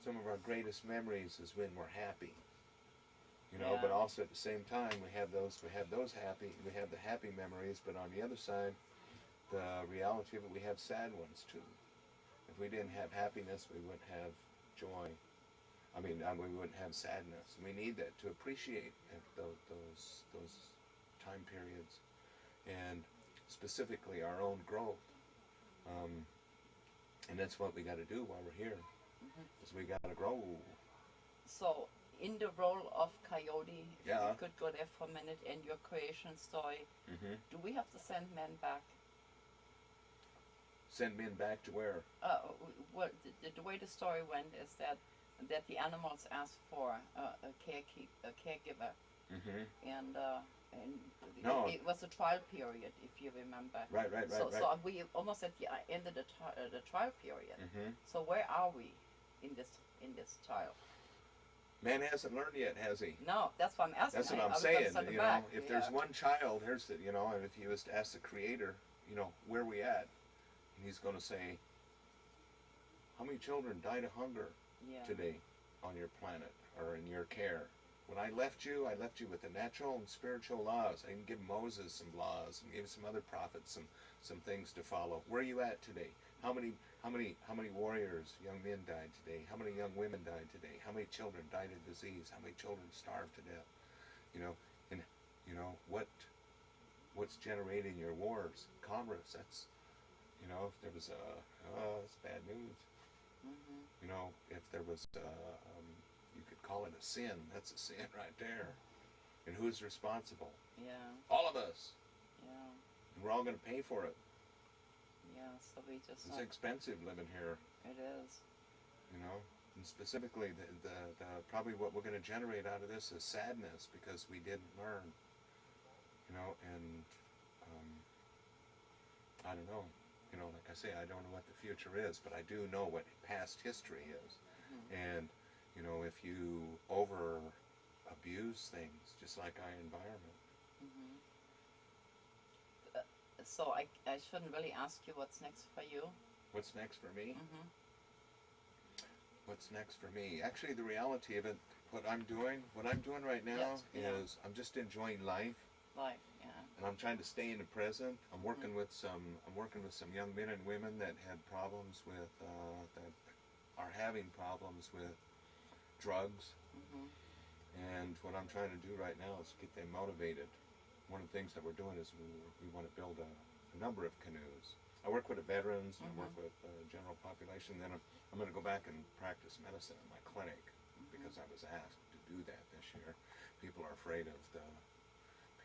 Some of our greatest memories is when we're happy. But also at the same time we have the happy memories, but on the other side, the reality of it, we have sad ones too. If we didn't have happiness, we wouldn't have joy. I mean, we wouldn't have sadness. We need that to appreciate those time periods, and specifically our own growth. And that's what we got to do while we're here, is we got to grow. So, in the role of Coyote, if Yeah. you could go there for a minute, and your creation story, do we have to send men back? Send men back to where? Well, the way the story went is that the animals asked for a caregiver, and No. it was a trial period, if you remember. Right. So we almost at the end of the trial period. So where are we in this trial? Man hasn't learned yet, has he? No, that's what I'm asking. That's what I'm saying. If there's one child, here's the, and if he was to ask the Creator, where are we at? And he's going to say, how many children died of hunger today on your planet or in your care? When I left you with the natural and spiritual laws. I didn't give Moses some laws and gave some other prophets some things to follow. Where are you at today? How many warriors, young men died today? How many young women died today? How many children died of disease? How many children starved to death? And what's generating your wars? Commerce. That's, if there was it's bad news. If there was you could call it a sin. That's a sin right there. And who's responsible? Yeah. All of us. Yeah. And we're all going to pay for it. Yeah. So we just. It's expensive living here. It is. And specifically, the probably what we're going to generate out of this is sadness because we didn't learn. And I don't know. Like I say, I don't know what the future is, but I do know what past history is. And if you over abuse things, just like our environment. So I shouldn't really ask you what's next for you. What's next for me? What's next for me? Actually, the reality of it, what I'm doing right now is I'm just enjoying life. Life, yeah. And I'm trying to stay in the present. I'm working with some young men and women that had problems with that are having problems with drugs. And what I'm trying to do right now is get them motivated. One of the things that we're doing is we want to build a number of canoes. I work with the veterans, and I work with the general population. Then I'm going to go back and practice medicine in my clinic because I was asked to do that this year. People are afraid of the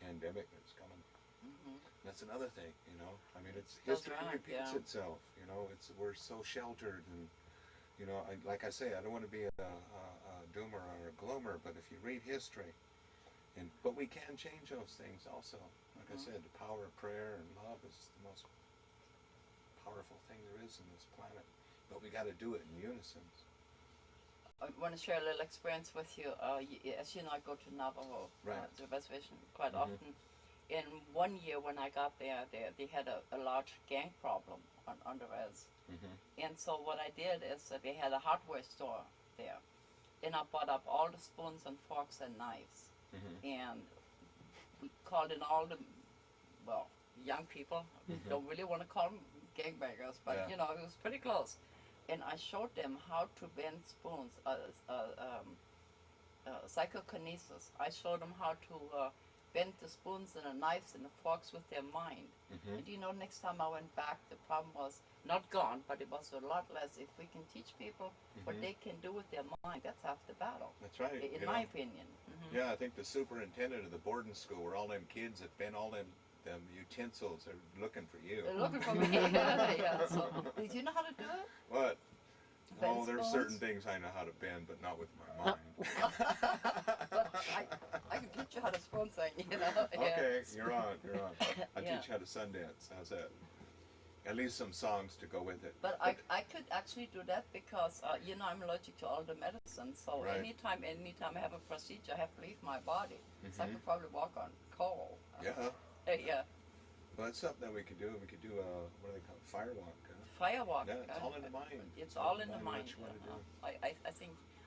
pandemic that's coming. That's another thing, I mean, history repeats itself. We're so sheltered, and like I say, I don't want to be a doomer or a gloomer, but if you read history, but we can change those things also. Like I said, the power of prayer and love is the most powerful thing there is in this planet. But we got to do it in unison. I want to share a little experience with you. As you know, I go to Navajo, Right. the reservation, quite often. In one year when I got there, they had a large gang problem on the res. And so what I did is that they had a hardware store there. And I bought up all the spoons and forks and knives. And we called in all the, well, young people. Don't really want to call them gangbangers, but you know, it was pretty close. And I showed them how to bend spoons, psychokinesis. I showed them how to bend the spoons and the knives and the forks with their mind. And you know, next time I went back, the problem was not gone, but it was a lot less. If we can teach people what they can do with their mind, that's half the battle. That's right. In my opinion. Yeah, I think the superintendent of the boarding school, where all them kids that bent all them utensils, are looking for you. They're looking for me. Yeah. So, did you know how to do it? What? Bend Oh, there's spoons? certain things I know how to bend, but not with my mind. But I can teach you how to spoon thing, you know. Okay, you're on. I'll Yeah. teach you how to Sundance. How's that? At least some songs to go with it. But I could actually do that because, you know, I'm allergic to all the medicine. So Right. anytime I have a procedure, I have to leave my body. So I could probably walk on coal. Yeah. Yeah. Well, that's something that we could do. We could do a, what do they call it? Firewalk. Firewalk. Yeah, it's all in the mind. It's all in the mind. What you want to do. I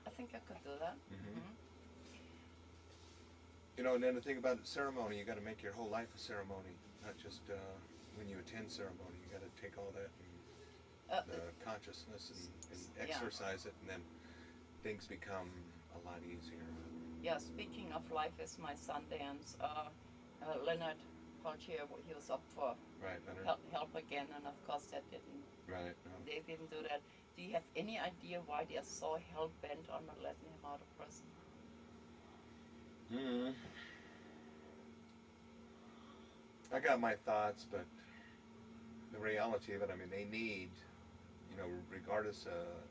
think I could do that. You know, and then the thing about the ceremony, you got to make your whole life a ceremony, not just when you attend ceremony. You got to take all that and consciousness and exercise it, and then things become a lot easier. Yeah, speaking of life is my Sundance. Leonard Peltier, he was up for Right, Leonard. help again, and of course that didn't. Right. No. They didn't do that. Do you have any idea why they are so hell bent on not letting him out of prison? I got my thoughts, but the reality of it, I mean, they need, you know, regardless,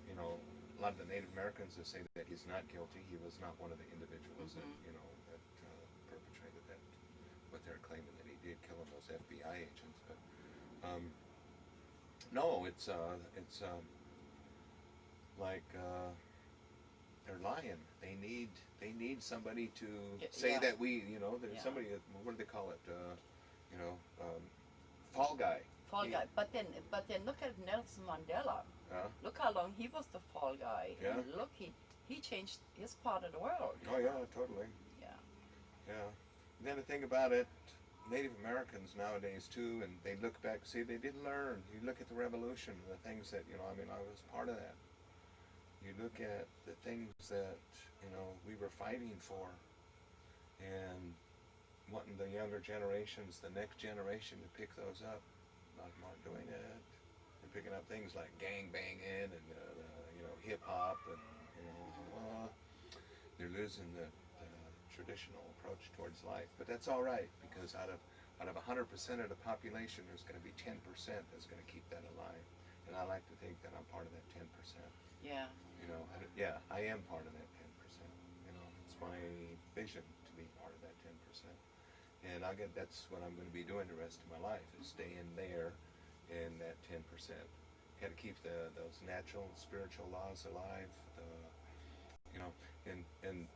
you know, a lot of the Native Americans that say that he's not guilty. He was not one of the individuals that, you know, that perpetrated that, what they're claiming that he did, killing those FBI agents. But no, it's like they're lying. They need somebody to say that we, you know, there's somebody. What do they call it? You know, fall guy. Fall guy. But then look at Nelson Mandela. Look how long he was the fall guy. Yeah. And look, he changed his part of the world. Oh yeah, totally. Yeah. Yeah. And then the thing about it, Native Americans nowadays too, and they look back, see, they did learn. You look at the revolution, the things that, you know, I mean, I was part of that. You look at the things that, you know, we were fighting for, and wanting the younger generations, the next generation, to pick those up. A lot of them aren't doing it. They're picking up things like gang banging and you know, hip hop, and you know, they're losing the traditional approach towards life. But that's all right, because out of 100% of the population, there's going to be 10% that's going to keep that alive. And I like to think that I'm part of that 10%. Yeah. You know, yeah, I am part of that 10%. You know, it's my vision to be part of that 10%. And that's what I'm going to be doing the rest of my life, is staying there in that 10%. Got to keep those natural, spiritual laws alive. You know, and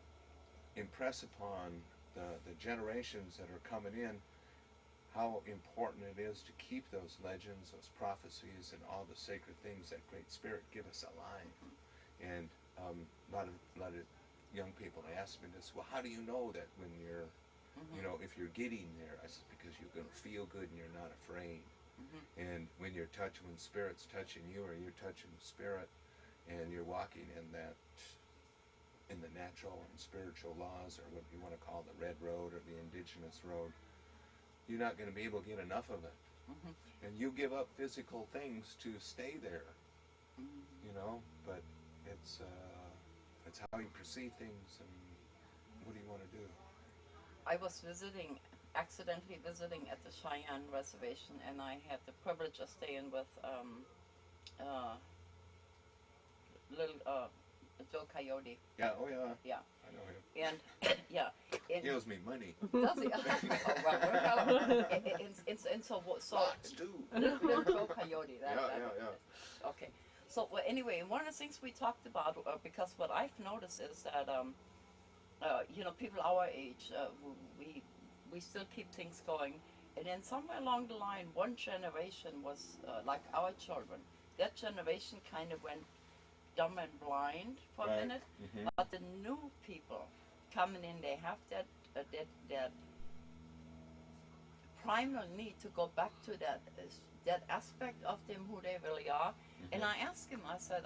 impress upon the generations that are coming in how important it is to keep those legends, those prophecies, and all the sacred things that Great Spirit give us alive. And a lot of young people ask me this, well, how do you know that when you're, you know, if you're getting there? I said, because you're going to feel good and you're not afraid. And when Spirit's touching you, or you're touching the Spirit, and you're walking in the natural and spiritual laws, or what you want to call the red road or the indigenous road, you're not going to be able to get enough of it. And you give up physical things to stay there, you know, but it's how you perceive things, and what do you want to do? I was accidentally visiting at the Cheyenne Reservation, and I had the privilege of staying with little Joe Coyote. Yeah, oh yeah. Yeah. I know him. And yeah. He owes me money. Does he? Oh, well, and so Lots too. little Joe Coyote. Yeah. Okay. So well, anyway, one of the things we talked about, because what I've noticed is that you know, people our age, we still keep things going, and then somewhere along the line, one generation was like our children. That generation kind of went dumb and blind for a minute, but the new people coming in, they have that primal need to go back to that aspect of them who they really are. And I asked him, I said,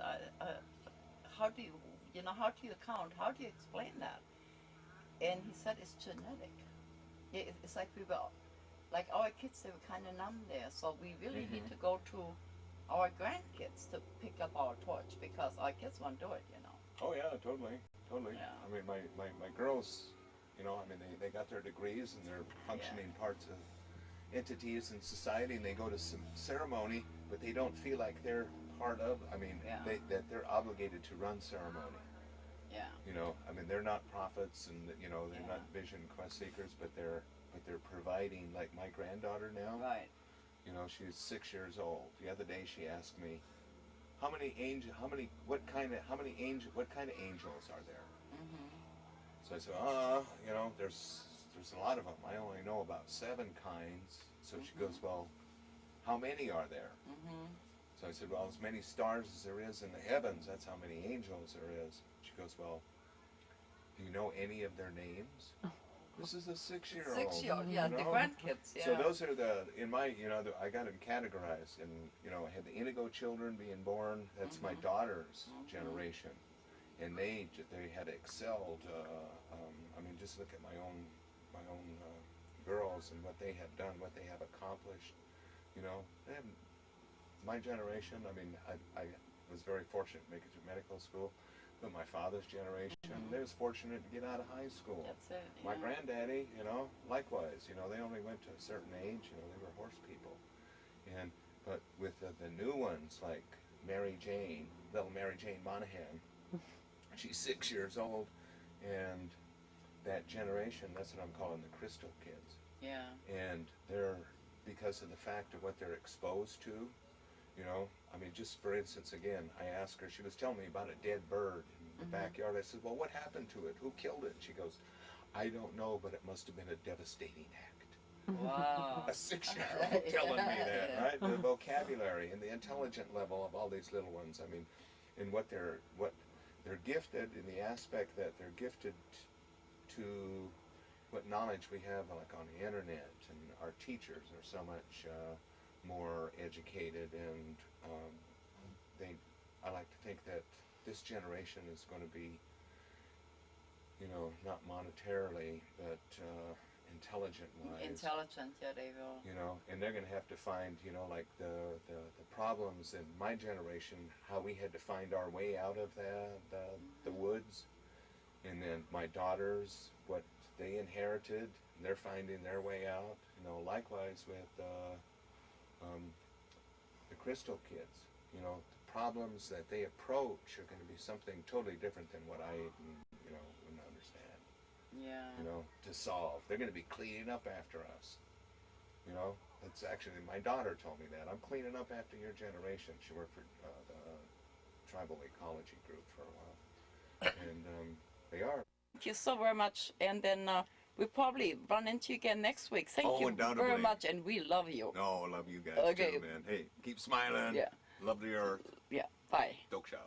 how do you, you know, how do you count? How do you explain that? And he said it's genetic. It's like we were, like our kids, they were kind of numb there. So we really need to go to our grandkids to pick up our torch, because our kids won't do it, you know. Oh yeah, totally. Yeah. I mean, my girls, you know, I mean, they got their degrees and they're functioning parts of entities in society, and they go to some ceremony, but they don't feel like they're part of, I mean, that they're obligated to run ceremony. Yeah. You know, I mean, they're not prophets, and you know, they're not vision quest seekers, but they're providing. Like my granddaughter now, Right. you know, she's 6 years old. The other day she asked me, what kind of angels are there? So I said, you know, there's a lot of them. I only know about 7 kinds. So she goes, well, how many are there? So I said, well, as many stars as there is in the heavens, that's how many angels there is. She goes, well, do you know any of their names? This is a 6-year-old. 6-year-old, yeah, you the know? grandkids, yeah. So those are you know, I got them categorized, and, you know, I had the indigo children being born. That's my daughter's generation. And they had excelled, I mean, just look at my own girls and what they have done, what they have accomplished, you know. My generation, I mean, I was very fortunate to make it through medical school, but my father's generation, they was fortunate to get out of high school. That's it, My granddaddy, you know, likewise, you know, they only went to a certain age, you know, they were horse people. But with the new ones, like little Mary Jane Monahan, she's 6 years old, and that generation, that's what I'm calling the crystal kids. Yeah. And they're, because of the fact of what they're exposed to, you know, I mean, just for instance, again, I asked her, she was telling me about a dead bird in the backyard. I said, well, what happened to it? Who killed it? She goes, I don't know, but it must have been a devastating act. Wow. A 6-year-old telling me that, right? The vocabulary and the intelligent level of all these little ones. I mean, and what they're gifted in the aspect that they're gifted to what knowledge we have, like on the internet, and our teachers are so much more educated, and I like to think that this generation is going to be, you know, not monetarily, but intelligent-wise. Intelligent, yeah, they will. You know, and they're going to have to find, you know, like the problems in my generation, how we had to find our way out of the woods, and then my daughters, what they inherited, and they're finding their way out. You know, likewise with the crystal kids. You know, the problems that they approach are going to be something totally different than what I, you know, wouldn't understand. Yeah. You know, to solve. They're going to be cleaning up after us. You know, that's actually, my daughter told me that. I'm cleaning up after your generation. She worked for the tribal ecology group for a while. And they are. Thank you so very much. And then we'll probably run into you again next week. Thank you undoubtedly. very much, and we love you. No, I love you guys Okay. too, man. Hey, keep smiling. Yeah. Love the earth. Yeah, bye. Doksha.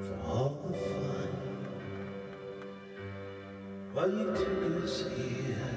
For all the fun, while you took us here.